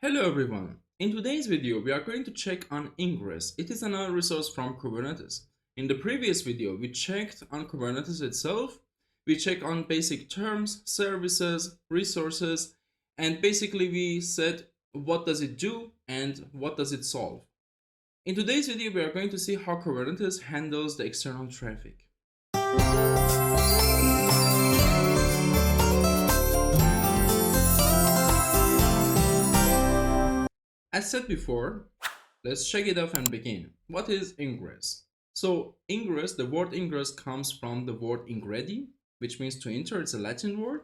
Hello everyone. In today's video, we are going to check on Ingress. It is another resource from Kubernetes. In the previous video, we checked on Kubernetes itself. We checked on basic terms, services, resources, and basically we said what does it do and what does it solve. In today's video, we are going to see how Kubernetes handles the external traffic. As said before, let's check it off and begin. What is ingress? So ingress, the word ingress comes from the word ingredi, which means to enter. It's a Latin word.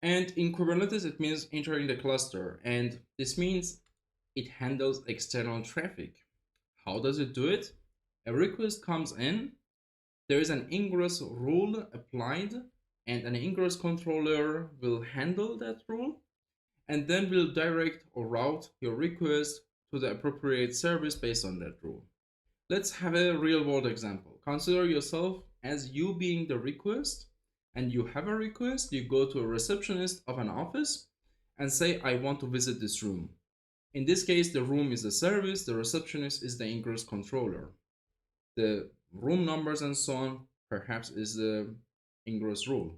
And in Kubernetes, it means entering the cluster. And this means it handles external traffic. How does it do it? A request comes in. There is an ingress rule applied, and an ingress controller will handle that rule and then will direct or route your request to the appropriate service based on that rule. Let's have a real world example. Consider yourself as you being the request, and you have a request. You go to a receptionist of an office and say, I want to visit this room. In this case, the room is the service, the receptionist is the ingress controller. The room numbers and so on perhaps is the ingress rule.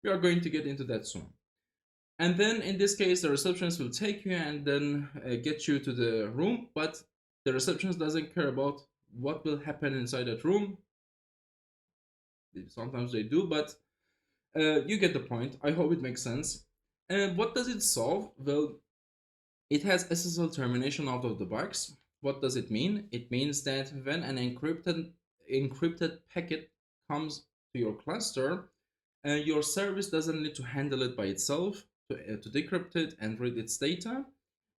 We are going to get into that soon. And then in this case, the receptionist will take you and then get you to the room, but the receptionist doesn't care about what will happen inside that room. Sometimes they do, but you get the point. I hope it makes sense. And what does it solve? Well, it has SSL termination out of the box. What does it mean? It means that when an encrypted packet comes to your cluster, your service doesn't need to handle it by itself to decrypt it and read its data,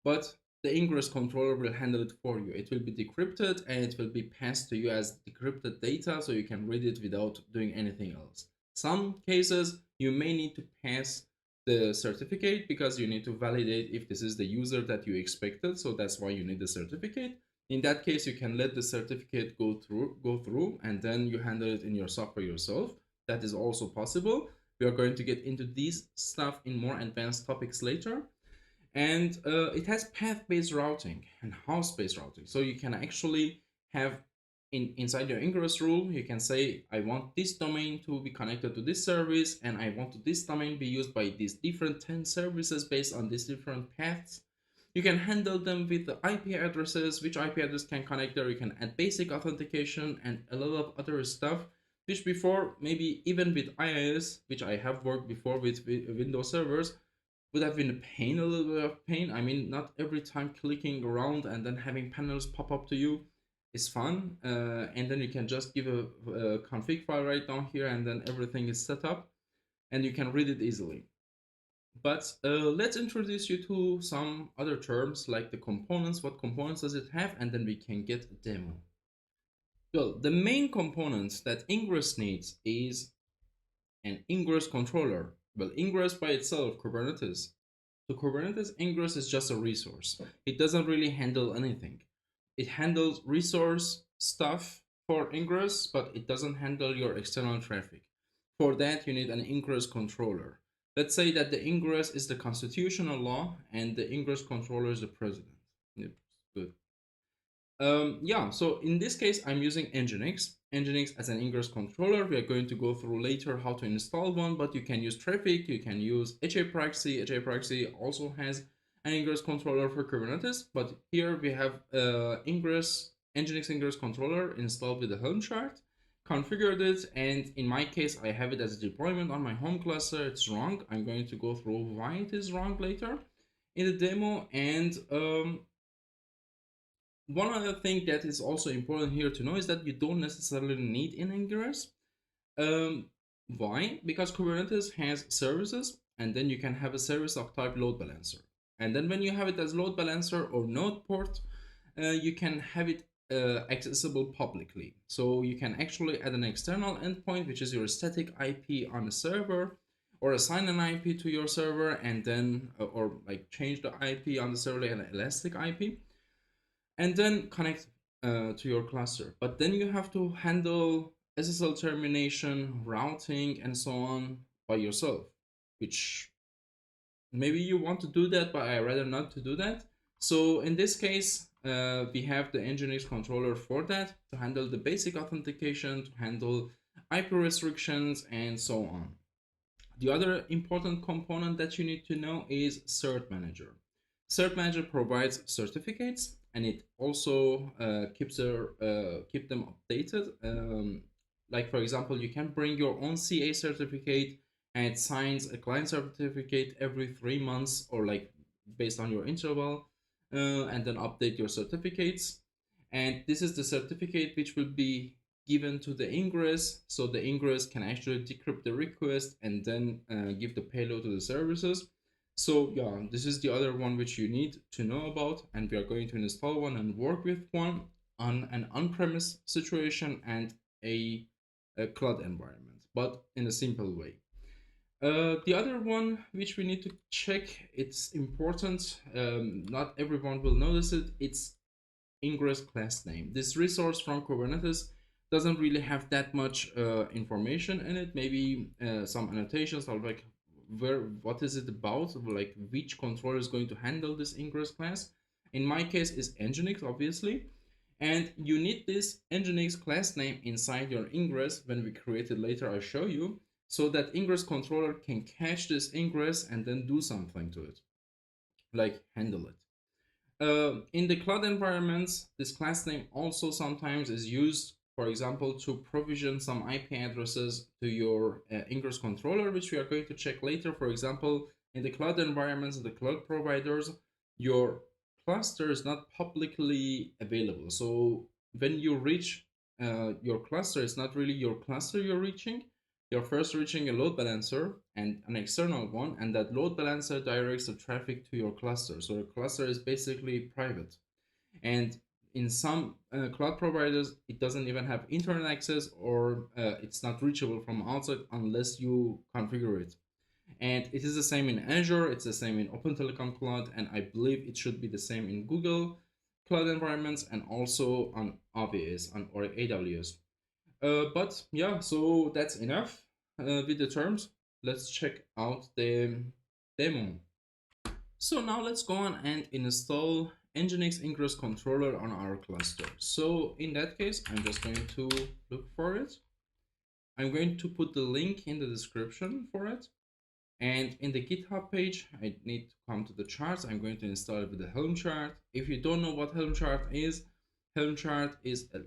but the ingress controller will handle it for you. It will be decrypted and it will be passed to you as decrypted data so you can read it without doing anything else. Some cases you may need to pass the certificate because you need to validate if this is the user that you expected, so that's why you need the certificate. In that case, you can let the certificate go through and then you handle it in your software yourself. That is also possible. We are going to get into these stuff in more advanced topics later. And it has path-based routing and house-based routing. So you can actually have inside your ingress rule, you can say, I want this domain to be connected to this service, and I want this domain be used by these different 10 services based on these different paths. You can handle them with the IP addresses, which IP address can connect there. You can add basic authentication and a lot of other stuff, which before, maybe even with IIS, which I have worked before with Windows servers, would have been a little bit of pain. I mean, not every time clicking around and then having panels pop up to you is fun. And then you can just give a config file right down here and then everything is set up and you can read it easily. But let's introduce you to some other terms like the components. What components does it have? And then we can get a demo. Well, the main components that Ingress needs is an ingress controller. Well, ingress by itself, Kubernetes. So Kubernetes ingress is just a resource. It doesn't really handle anything. It handles resource stuff for ingress, but it doesn't handle your external traffic. For that, you need an ingress controller. Let's say that the ingress is the constitutional law and the ingress controller is the president. Yep, good. Yeah, so in this case, I'm using nginx as an ingress controller. We are going to go through later how to install one, but you can use Traffic, you can use HAProxy. HAProxy also has an ingress controller for Kubernetes, but here we have nginx ingress controller installed with the Helm chart, configured it, and in my case, I have it as a deployment on my home cluster. It's wrong. I'm going to go through why it is wrong later in the demo, and one other thing that is also important here to know is that you don't necessarily need an ingress. Why? Because Kubernetes has services, and then you can have a service of type load balancer. And then when you have it as load balancer or node port, you can have it accessible publicly. So you can actually add an external endpoint, which is your static IP on a server, or assign an IP to your server, and then, or like change the IP on the server like an elastic IP, and then connect to your cluster. But then you have to handle SSL termination, routing, and so on by yourself, which maybe you want to do that, but I rather not to do that. So in this case, we have the nginx controller for that, to handle the basic authentication, to handle IP restrictions, and so on. The other important component that you need to know is cert-manager. Cert-manager provides certificates, and it also keep them updated. Like for example, you can bring your own CA certificate, and it signs a client certificate every 3 months, or like based on your interval, and then update your certificates. And this is the certificate which will be given to the ingress, so the ingress can actually decrypt the request and then give the payload to the services. So yeah, this is the other one which you need to know about, and we are going to install one and work with one on an on-premise situation and a cloud environment, but in a simple way. The other one which we need to check, it's important, not everyone will notice it, it's ingress class name. This resource from Kubernetes doesn't really have that much information in it. Maybe some annotations are like what is it about, like which controller is going to handle this ingress class. In my case is nginx, obviously, and you need this nginx class name inside your ingress. When we create it later, I'll show you, so that ingress controller can catch this ingress and then do something to it, like handle it. In the cloud environments, this class name also sometimes is used, for example, to provision some IP addresses to your ingress controller, which we are going to check later. For example, in the cloud environments, the cloud providers, your cluster is not publicly available. So when you reach your cluster, it's not really your cluster you're reaching. You're first reaching a load balancer and an external one, and that load balancer directs the traffic to your cluster. So your cluster is basically private. And in some cloud providers, it doesn't even have internet access, or it's not reachable from outside unless you configure it. And it is the same in Azure, it's the same in Open Telecom Cloud, and I believe it should be the same in Google cloud environments and also on AWS or AWS. But yeah, so that's enough with the terms. Let's check out the demo. So now let's go on and install nginx-ingress-controller on our cluster. So in that case, I'm just going to look for it. I'm going to put the link in the description for it. And in the GitHub page, I need to come to the charts. I'm going to install it with the Helm chart. If you don't know what Helm chart is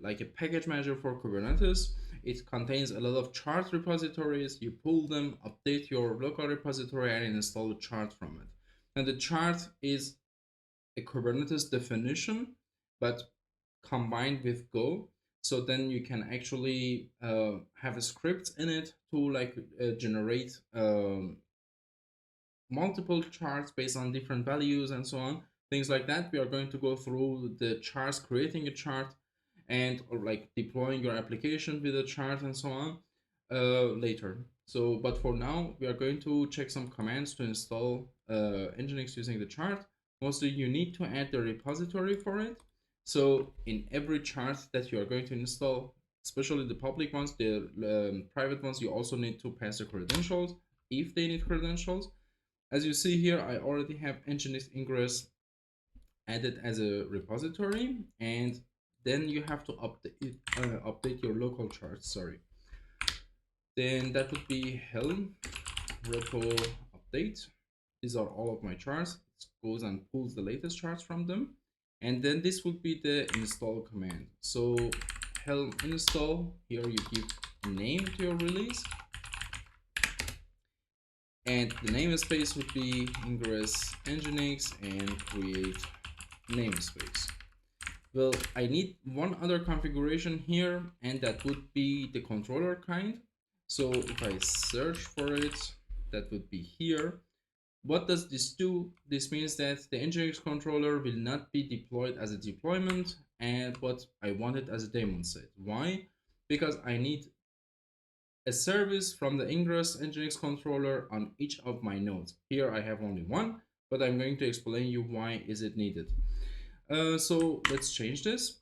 like a package manager for Kubernetes. It contains a lot of chart repositories. You pull them, update your local repository, and install a chart from it. And the chart is a Kubernetes definition, but combined with Go. So then you can actually have a script in it to like generate multiple charts based on different values and so on, things like that. We are going to go through the charts, creating a chart, and or like deploying your application with a chart and so on later. So but for now, we are going to check some commands to install nginx using the chart. Mostly you need to add the repository for it. So in every chart that you are going to install, especially the public ones, the private ones, you also need to pass the credentials if they need credentials. As you see here, I already have nginx ingress added as a repository, and then you have to update your local charts. Sorry. Then that would be helm repo update. These are all of my charts. It goes and pulls the latest charts from them, and then this would be the install command. So helm install. Here you give a name to your release. And the namespace would be ingress nginx and create namespace. Well, I need one other configuration here, and that would be the controller kind. So if I search for it, that would be here. What does this do? This means that the nginx controller will not be deployed as a deployment, but I want it as a daemon set. Why? Because I need a service from the ingress nginx controller on each of my nodes. Here I have only one, but I'm going to explain you why is it needed. So let's change this.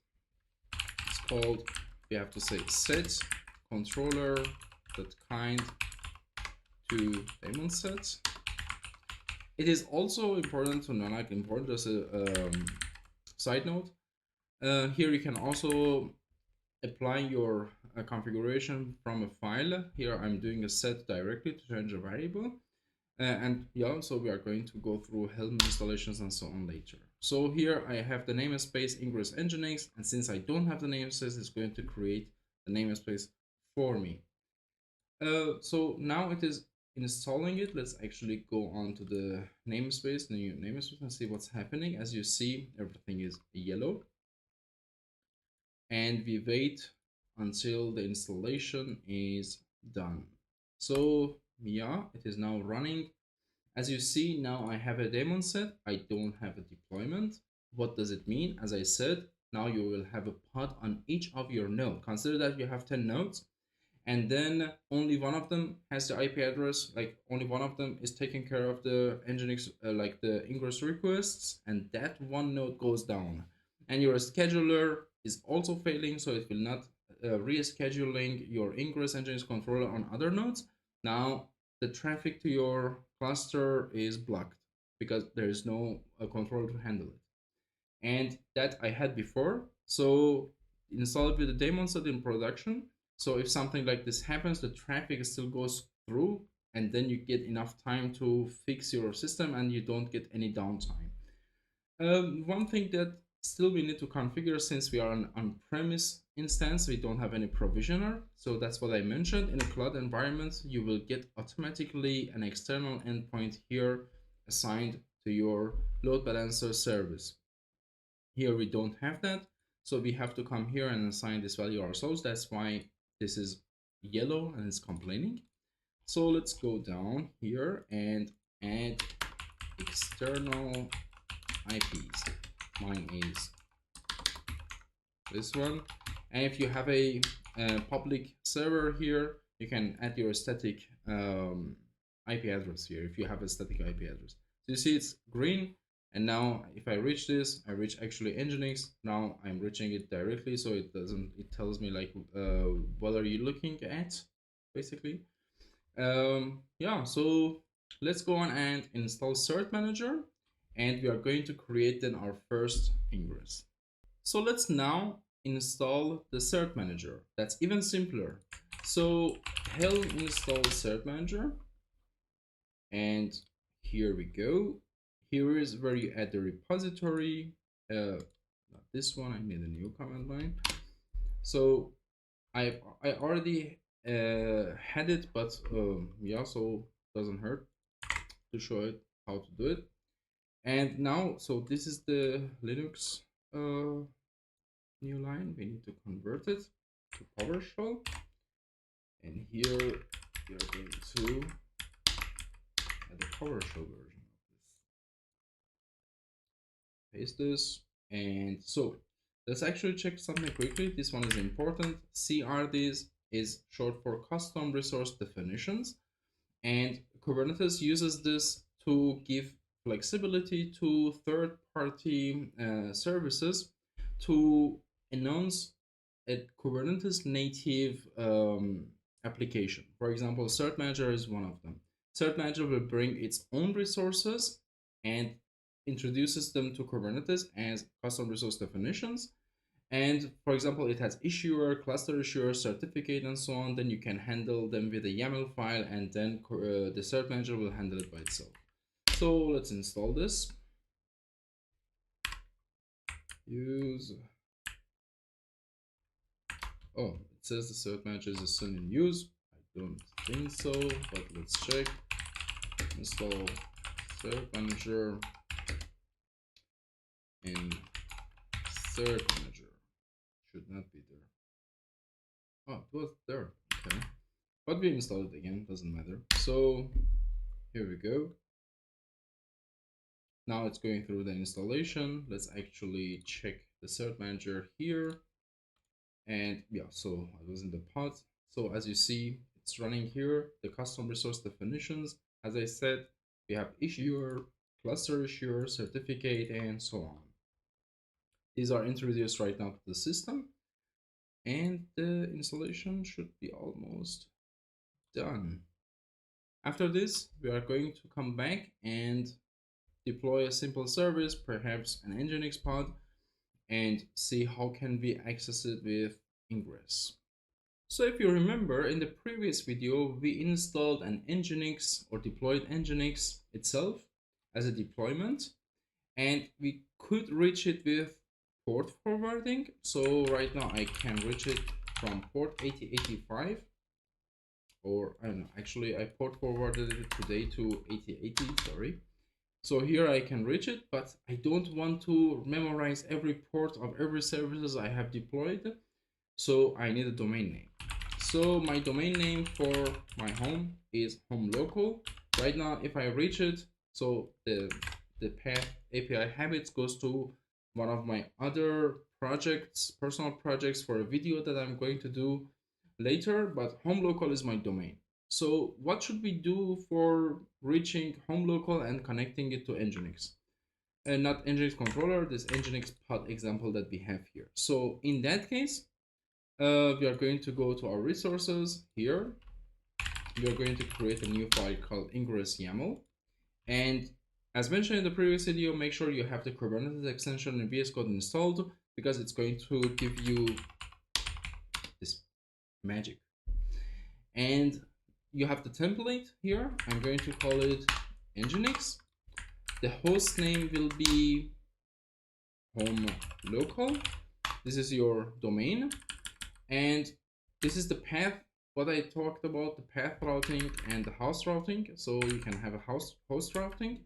It's called, we have to say set controller.kind to daemon set. It is also important to know, like important as a side note. Here you can also apply your configuration from a file. Here I'm doing a set directly to change a variable. And yeah, so we are going to go through Helm installations and so on later. So here I have the namespace ingress nginx, and since I don't have the namespace, it's going to create the namespace for me. So now it is installing it. Let's actually go on to the namespace, the new namespace, and see what's happening. As you see, everything is yellow. And we wait until the installation is done. So yeah, it is now running. As you see, now I have a daemon set. I don't have a deployment. What does it mean? As I said, now you will have a pod on each of your nodes. Consider that you have 10 nodes, and then only one of them has the IP address, like only one of them is taking care of the nginx, like the ingress requests, and that one node goes down. And your scheduler is also failing, so it will not rescheduling your ingress nginx controller on other nodes. Now the traffic to your cluster is blocked because there is no controller to handle it. And that I had before. So install it with the daemon set in production. So if something like this happens, the traffic still goes through, and then you get enough time to fix your system and you don't get any downtime. One thing that still we need to configure, since we are an on-premise instance, we don't have any provisioner. So that's what I mentioned. In a cloud environment, you will get automatically an external endpoint here assigned to your load balancer service. Here we don't have that, so we have to come here and assign this value ourselves. That's why this is yellow and it's complaining. So let's go down here and add external IPs. Mine is this one. And if you have a public server here, you can add your static IP address here if you have a static IP address. So you see it's green, and now if I reach this, I reach actually nginx. Now I'm reaching it directly, so it doesn't, it tells me like what are you looking at, basically. Yeah, so let's go on and install cert-manager, and we are going to create then our first ingress. So let's now install the cert-manager. That's even simpler. So helm install cert-manager, and here we go. Here is where you add the repository. Not this one, I need a new command line. So I already had it, but yeah, so doesn't hurt to show it how to do it. And now, so this is the Linux new line. We need to convert it to PowerShell, and here we are going to add the PowerShell version of this. Paste this, and so let's actually check something quickly. This one is important. CRDs is short for custom resource definitions, and Kubernetes uses this to give flexibility to third-party services to announce a Kubernetes native application. For example, cert-manager is one of them. Cert-manager will bring its own resources and introduces them to Kubernetes as custom resource definitions. And for example, it has issuer, cluster issuer, certificate, and so on. Then you can handle them with a YAML file, and then the cert-manager will handle it by itself. So let's install this. Use. Oh, it says the cert-manager is still in use. I don't think so, but let's check. Install cert-manager in cert-manager. Should not be there. Oh, it was there. Okay. But we installed it again, doesn't matter. So here we go. Now it's going through the installation. Let's actually check the cert-manager here. And yeah, so I was in the pod. So as you see, it's running here, the custom resource definitions. As I said, we have issuer, cluster issuer, certificate, and so on. These are introduced right now to the system, and the installation should be almost done. After this, we are going to come back and deploy a simple service, perhaps an nginx pod, and see how can we access it with ingress. So if you remember, in the previous video, we installed an nginx or deployed nginx itself as a deployment, and we could reach it with port forwarding. So right now I can reach it from port 8085, or I don't know, actually I port forwarded it today to 8080, sorry. So here I can reach it, but I don't want to memorize every port of every services I have deployed. So I need a domain name. So my domain name for my home is home local. Right now, if I reach it, so the path API habits goes to one of my other projects, personal projects for a video that I'm going to do later, but home local is my domain. So what should we do for reaching home local and connecting it to nginx? And not nginx controller, this nginx pod example that we have here. So in that case, we are going to go to our resources here. We are going to create a new file called ingress-yaml. And as mentioned in the previous video, make sure you have the Kubernetes extension and VS Code installed, because it's going to give you this magic. And you have the template here. I'm going to call it nginx. The host name will be home local. This is your domain. And this is the path, what I talked about, the path routing and the host routing. So you can have a host routing,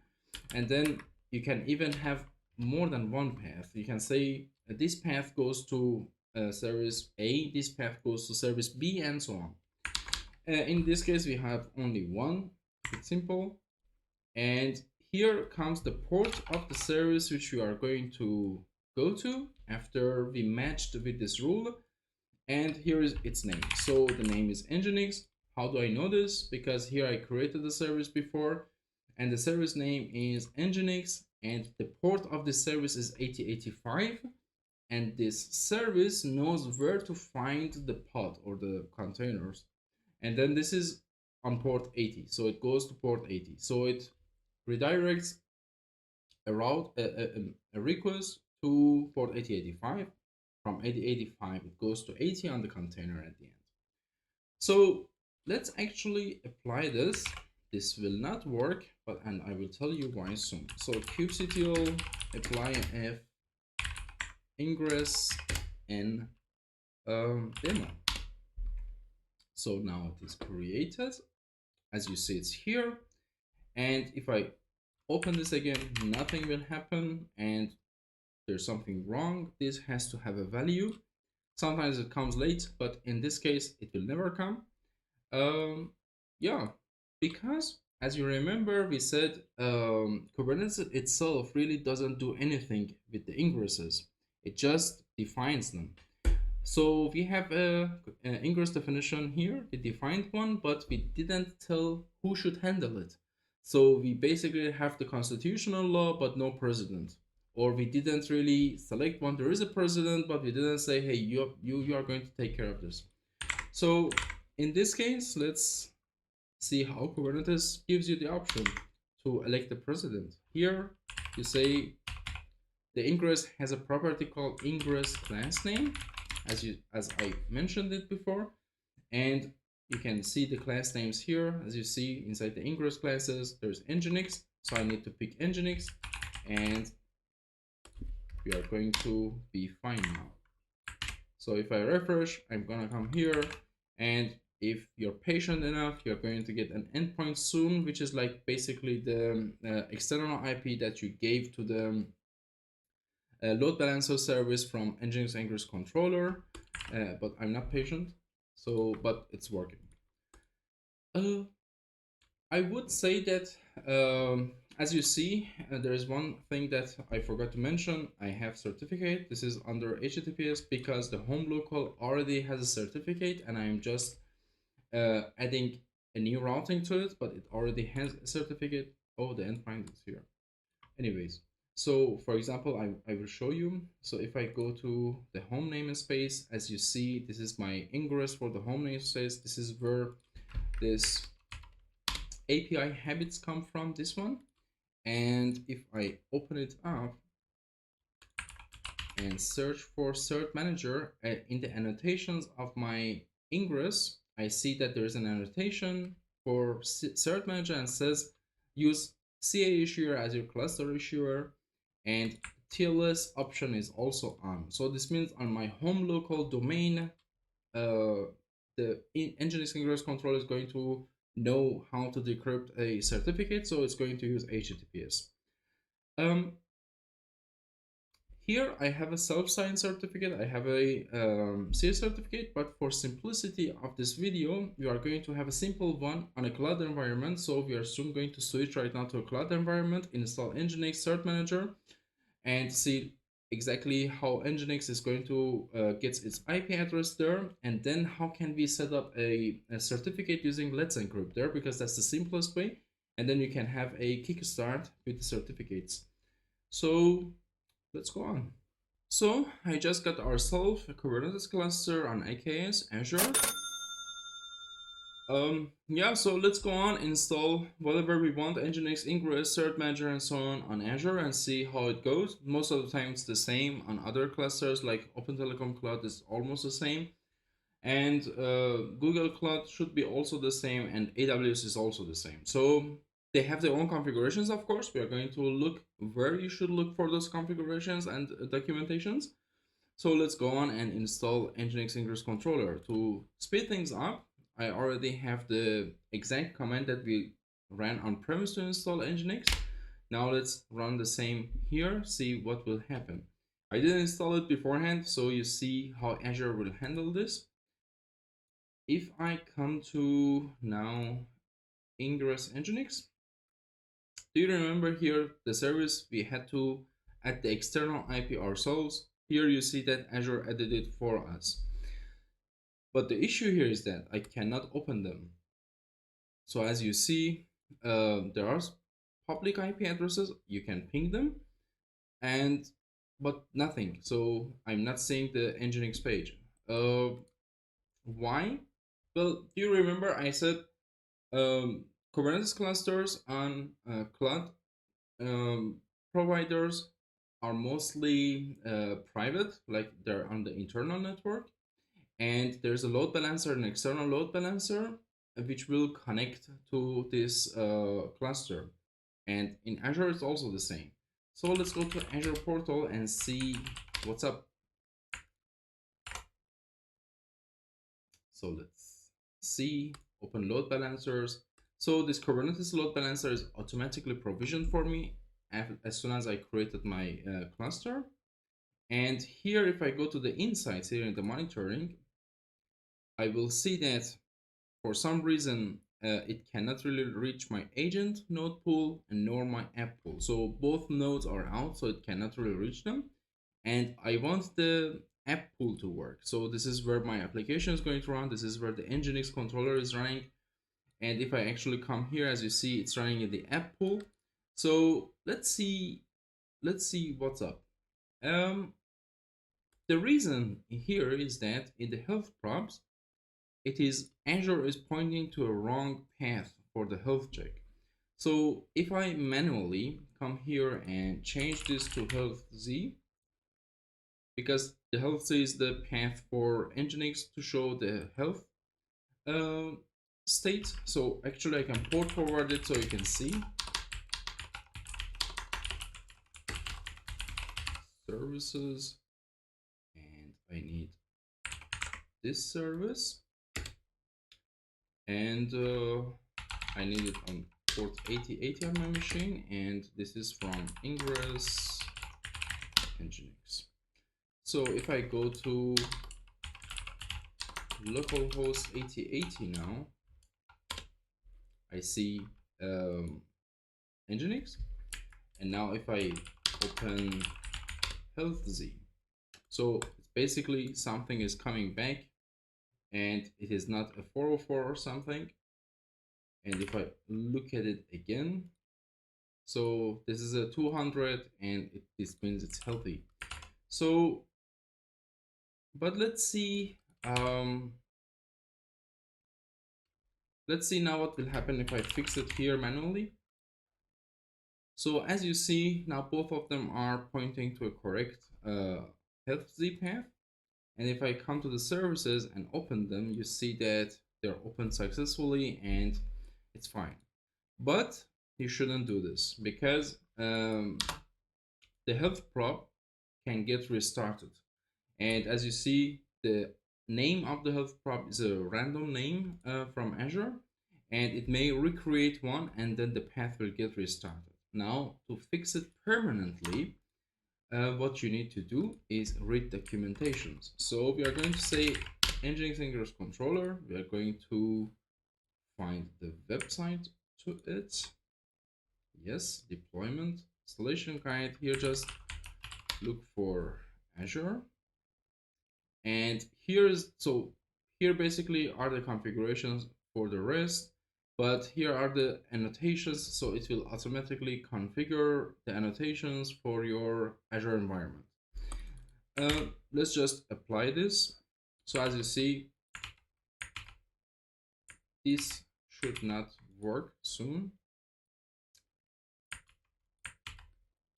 and then you can even have more than one path. You can say this path goes to service A, this path goes to service B, and so on. In this case, we have only one. It's simple. And here comes the port of the service which we are going to go to after we matched with this rule. And here is its name. So the name is nginx. How do I know this? Because here I created the service before, and the service name is nginx, and the port of the service is 8085, and this service knows where to find the pod or the containers. And then this is on port 80, so it goes to port 80. So it redirects a route, a request to port 8085. From 8085 it goes to 80 on the container at the end. So let's actually apply this. This will not work, and I will tell you why soon. So kubectl apply f ingress n demo. So now it is created. As you see, it's here. And if I open this again, nothing will happen, and there's something wrong. This has to have a value. Sometimes it comes late, but in this case, it will never come. Yeah, because as you remember, we said Kubernetes itself really doesn't do anything with the ingresses. It just defines them. So we have an ingress definition here. We defined one, but we didn't tell who should handle it. So we basically have the constitutional law, but no president. Or we didn't really select one. There is a president, but we didn't say, hey, you are going to take care of this. So in this case, let's see how Kubernetes gives you the option to elect the president. Here you say the ingress has a property called ingress class name, as I mentioned it before, and you can see the class names here. As you see inside the ingress classes, there's nginx, so I need to pick nginx, and we are going to be fine now. So if I refresh, I'm gonna come here, and if you're patient enough, you're going to get an endpoint soon, which is like basically the external IP that you gave to the load balancer service from nginx-ingress-controller, but I'm not patient, so but it's working. I would say that as you see, there is one thing that I forgot to mention. I have certificate. This is under HTTPS because the home local already has a certificate, and I'm just adding a new routing to it, but it already has a certificate. Oh, the endpoint is here. Anyways, so for example, I will show you. So if I go to the home namespace, as you see, this is my ingress for the home namespace. This is where this API habits come from, this one. And if I open it up and search for cert-manager in the annotations of my ingress, I see that there's an annotation for cert-manager and says use CA issuer as your cluster issuer, and TLS option is also on. So this means on my home local domain, the nginx-ingress-controller is going to know how to decrypt a certificate, so it's going to use HTTPS. Here I have a self-signed certificate, I have a CS certificate, but for simplicity of this video, we are going to have a simple one on a cloud environment. So we are soon going to switch right now to a cloud environment, install nginx cert-manager, and see exactly how nginx is going to get its IP address there, and then how can we set up a certificate using letsencrypt there, because that's the simplest way, and then you can have a kickstart with the certificates. So let's go on. So I just got ourselves a Kubernetes cluster on AKS Azure. Yeah, so let's go on, install whatever we want, nginx, ingress, cert-manager, and so on Azure, and see how it goes. Most of the time it's the same on other clusters, like Open Telecom Cloud is almost the same, and Google Cloud should be also the same, and AWS is also the same. So they have their own configurations, of course. We are going to look where you should look for those configurations and documentations. So let's go on and install nginx-ingress-controller. To speed things up, I already have the exact command that we ran on premise to install nginx. Now let's run the same here, see what will happen. I didn't install it beforehand, so you see how Azure will handle this. If I come to now ingress nginx, do you remember here the service we had to add the external IP ourselves? Here you see that Azure added it for us. But the issue here is that I cannot open them. So as you see, there are public IP addresses, you can ping them, but nothing. So I'm not seeing the nginx page. Why? Well, do you remember I said Kubernetes clusters on cloud um, providers are mostly private, like they're on the internal network, and there's a load balancer, an external load balancer, which will connect to this cluster. And in Azure, it's also the same. So let's go to Azure portal and see what's up. So let's see, open load balancers. So this Kubernetes load balancer is automatically provisioned for me as soon as I created my cluster. And here, if I go to the insights here in the monitoring, I will see that for some reason it cannot really reach my agent node pool and nor my app pool. So both nodes are out, so it cannot really reach them. And I want the app pool to work. So this is where my application is going to run. This is where the nginx controller is running. And if I actually come here, as you see, it's running in the app pool. So let's see what's up. The reason here is that in the health props, Azure is pointing to a wrong path for the health check. So if I manually come here and change this to health Z, because the health Z is the path for nginx to show the health uh, state. So actually I can port forward it so you can see. Services, and I need this service, and I need it on port 8080 on my machine, and this is from ingress nginx. So if I go to localhost 8080 now, I see nginx, and now if I open healthz, so it's basically something is coming back and it is not a 404 or something. And if I look at it again, so this is a 200 and this means it's healthy. So but let's see now what will happen if I fix it here manually. So as you see, now both of them are pointing to a correct health Z path. And if I come to the services and open them, you see that they're opened successfully and it's fine. But you shouldn't do this because the health prop can get restarted. And as you see, the name of the health prop is a random name from Azure, and it may recreate one and then the path will get restarted. Now, to fix it permanently, what you need to do is read documentations. So we are going to say nginx-ingress-controller. We are going to find the website to it. Yes, deployment, installation guide. Here, just look for Azure. And here basically are the configurations for the rest, but here are the annotations, so it will automatically configure the annotations for your Azure environment. Let's just apply this. So as you see, this should not work soon.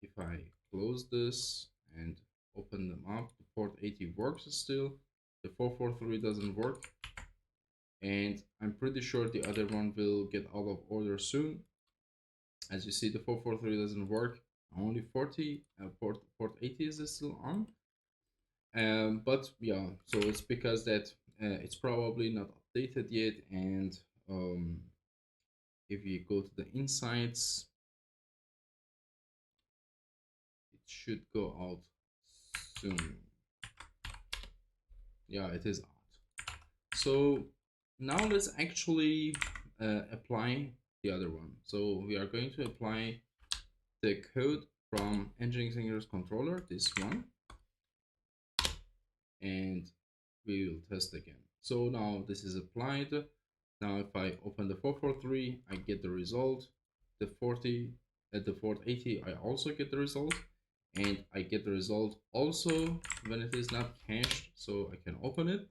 If I close this and open them up, the port 80 works still, the 443 doesn't work, and I'm pretty sure the other one will get out of order soon. As you see, the 443 doesn't work, only 40 port 80 is still on. But yeah, so it's because that it's probably not updated yet, and if you go to the insights, it should go out soon. Yeah, it is out. So now let's actually apply the other one. So we are going to apply the code from nginx-ingress-controller, this one, and we will test again. So now this is applied. Now if I open the 443, I get the result. The 40 at the 480, I also get the result, and I get the result also when it is not cached, so I can open it,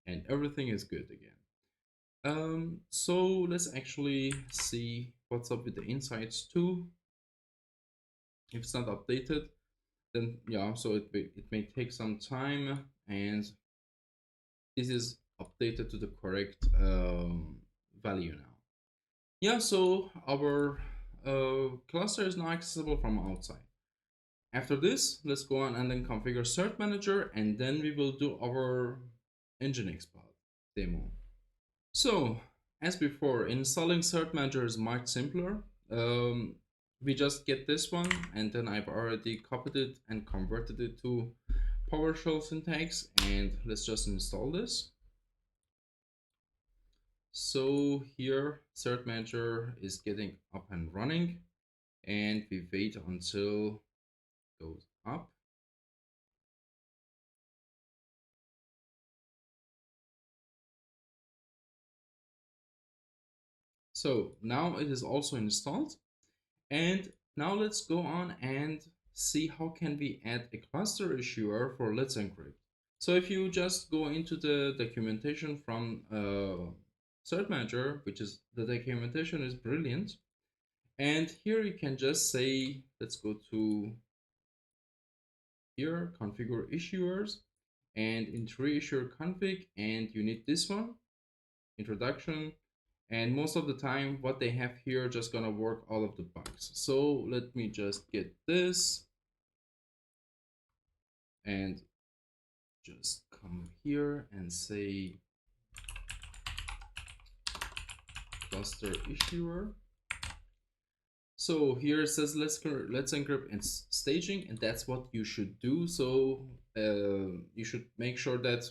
and everything is good again. So let's actually see what's up with the insights too. If it's not updated, then yeah, so it may take some time, and this is updated to the correct value now. Yeah, so our cluster is now accessible from outside. After this, let's go on and then configure cert-manager, and then we will do our nginx pod demo. So, as before, installing cert-manager is much simpler. We just get this one, and then I've already copied it and converted it to PowerShell syntax, and let's just install this. So here, cert-manager is getting up and running, and we wait until it goes up. So now it is also installed, and now let's go on and see how can we add a cluster issuer for Let's Encrypt. So if you just go into the documentation from cert-manager, which is the documentation is brilliant, and here you can just say, let's go to here, configure issuers, and in reissue config, and you need this one, introduction. And most of the time, what they have here just gonna work all of the bugs. So let me just get this and just come here and say cluster issuer. So here it says let's encrypt and staging, and that's what you should do. So you should make sure that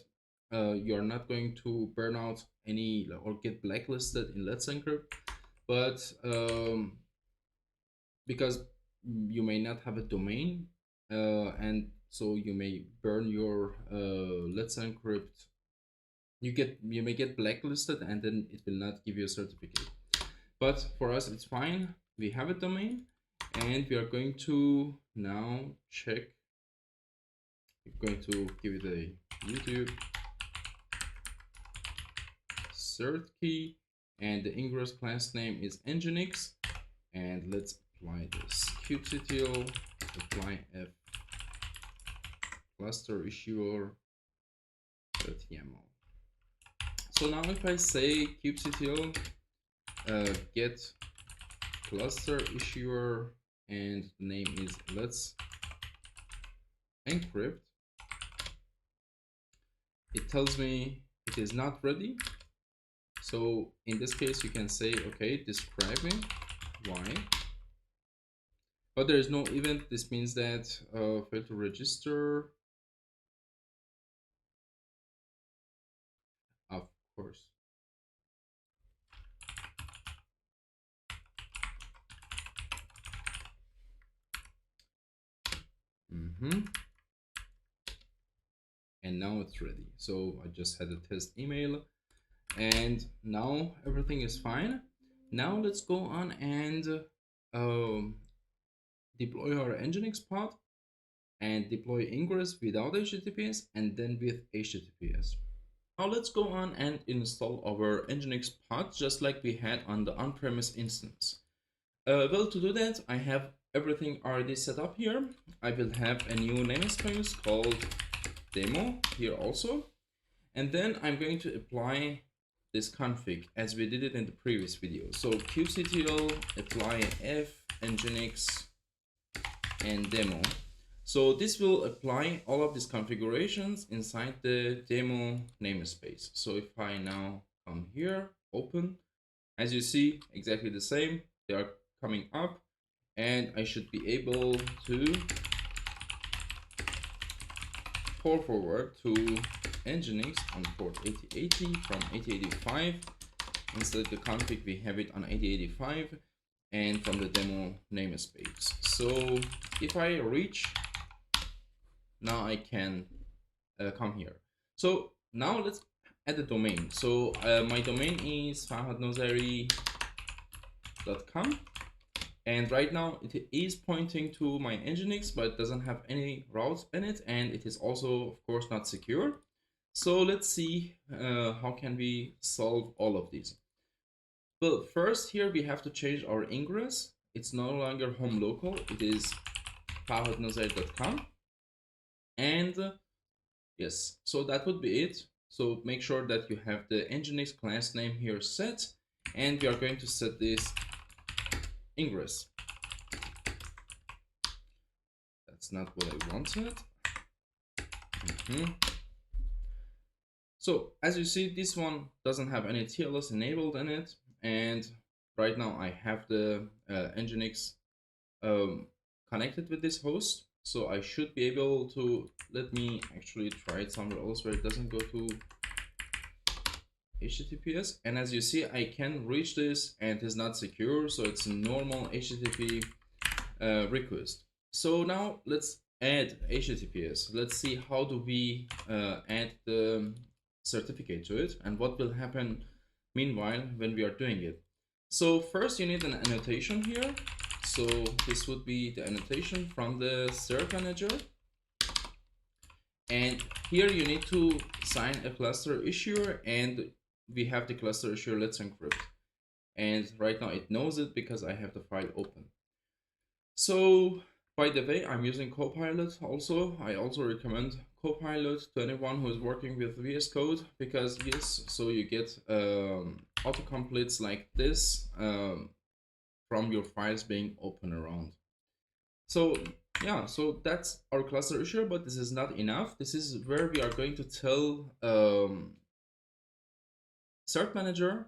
you're not going to burn out any or get blacklisted in Let's Encrypt, but because you may not have a domain, and so you may burn your Let's Encrypt. You may get blacklisted, and then it will not give you a certificate. But for us, it's fine. We have a domain, and we are going to now check. We're going to give it a YouTube cert key, and the ingress class name is nginx, And let's apply this kubectl apply f cluster issuer .yaml. So now if I say kubectl get cluster issuer and the name is let's encrypt, it tells me it is not ready. So in this case you can say okay, describing why, but there is no event. This means that fail to register, of course. And now it's ready. So I just had a test email and now everything is fine. Now let's go on and deploy our nginx pod and deploy ingress without HTTPS and then with HTTPS. Now let's go on and install our nginx pod just like we had on the on-premise instance. Well, to do that, I have everything already set up here. I will have a new namespace called demo here also. And then I'm going to apply this config as we did it in the previous video. So kubectl apply f nginx and demo. So this will apply all of these configurations inside the demo namespace. So if I now come here, open, as you see, exactly the same. They are coming up and I should be able to pour forward to nginx on port 8080 from 8085. Instead of the config, we have it on 8085 and from the demo namespace. So if I reach, now I can come here. So now let's add the domain. So my domain is farhadnozari.com. And right now it is pointing to my nginx, but it doesn't have any routes in it. And it is also, of course, not secure. So let's see how can we solve all of these. Well, first here we have to change our ingress. It's no longer home local. It is farhadnozari.com. And yes, so that would be it. So make sure that you have the nginx class name here set. And we are going to set this ingress. That's not what I wanted. So as you see, this one doesn't have any TLS enabled in it, and right now I have the nginx connected with this host, so I should be able to, let me actually try it somewhere else where it doesn't go to HTTPS. And as you see, I can reach this and it is not secure, so it's a normal HTTP request. So now let's add HTTPS. Let's see how do we add the certificate to it and what will happen meanwhile when we are doing it. So first you need an annotation here. So this would be the annotation from the cert-manager. And here you need to sign a cluster issuer, and we have the cluster issuer letsencrypt. And right now it knows it because I have the file open. So by the way, I'm using Copilot also. I also recommend Copilot to anyone who is working with VS Code, because yes, so you get autocompletes like this from your files being open around. So yeah, so that's our cluster issuer, but this is not enough. This is where we are going to tell cert-manager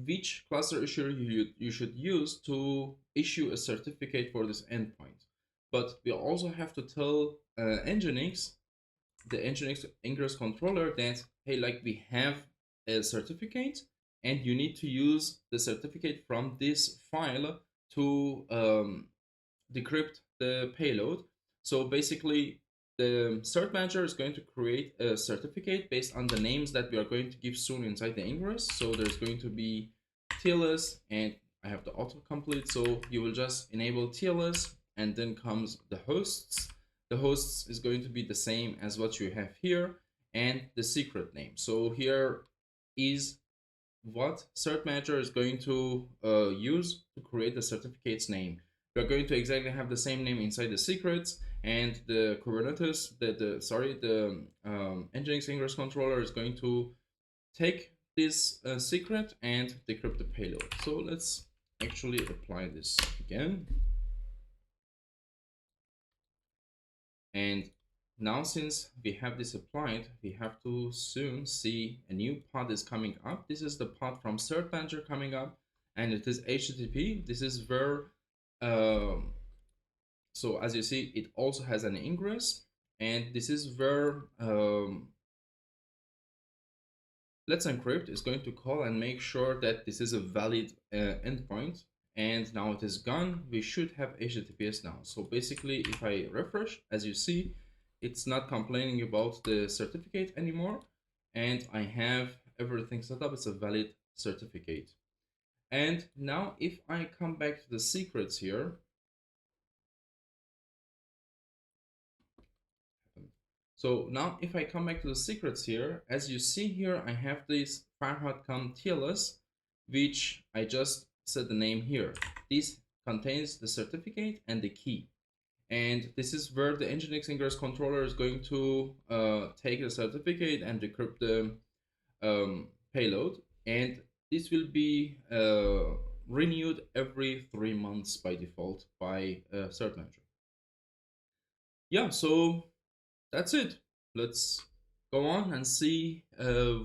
which cluster issuer you should use to issue a certificate for this endpoint. But we also have to tell nginx, the nginx-ingress-controller, that hey, like we have a certificate and you need to use the certificate from this file to decrypt the payload. So basically the cert-manager is going to create a certificate based on the names that we are going to give soon inside the ingress. So there's going to be TLS, and I have the autocomplete. So you will just enable TLS, and then comes the hosts. The hosts is going to be the same as what you have here, and the secret name. So here is what cert-manager is going to use to create the certificate's name. We are going to exactly have the same name inside the secrets, and the Kubernetes, the nginx-ingress-controller is going to take this secret and decrypt the payload. So let's actually apply this again. And now since we have this applied, we have to soon see a new pod is coming up. This is the pod from cert-manager coming up, and it is HTTP. This is where, so as you see, it also has an ingress, and this is where letsencrypt is going to call and make sure that this is a valid endpoint. And now it is gone. We should have HTTPS now. So basically, if I refresh, as you see, it's not complaining about the certificate anymore. And I have everything set up. It's a valid certificate. And now if I come back to the secrets here, so now if I come back to the secrets here, as you see here, I have this Farhad.com TLS, which I just set the name here. This contains the certificate and the key. And this is where the nginx-ingress-controller is going to take the certificate and decrypt the payload. And this will be renewed every 3 months by default by cert-manager. Yeah, so that's it. Let's go on and see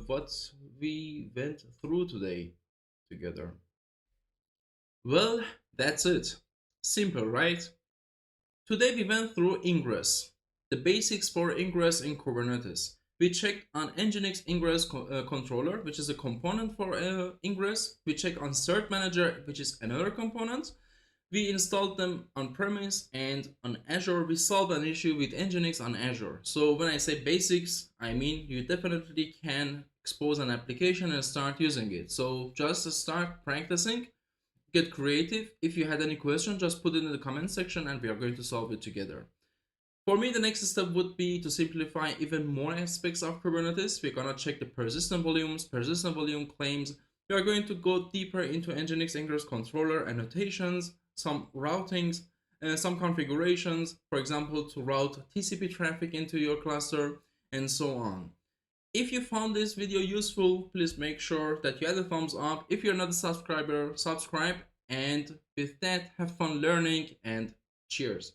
what we went through today together. Well, that's it. Simple, right? Today we went through ingress, the basics for ingress in Kubernetes. We checked on nginx-ingress-controller, which is a component for ingress. We checked on cert-manager, which is another component. We installed them on premise, and on Azure we solved an issue with nginx on Azure. So when I say basics, I mean you definitely can expose an application and start using it. So just start practicing, get creative. If you had any question, just put it in the comment section and we are going to solve it together. For me, the next step would be to simplify even more aspects of Kubernetes. We're gonna check the persistent volumes, persistent volume claims. We are going to go deeper into nginx-ingress-controller annotations, some routings, some configurations, for example, to route TCP traffic into your cluster, and so on. If you found this video useful, please make sure that you add a thumbs up. If you're not a subscriber, subscribe. And with that, have fun learning and cheers.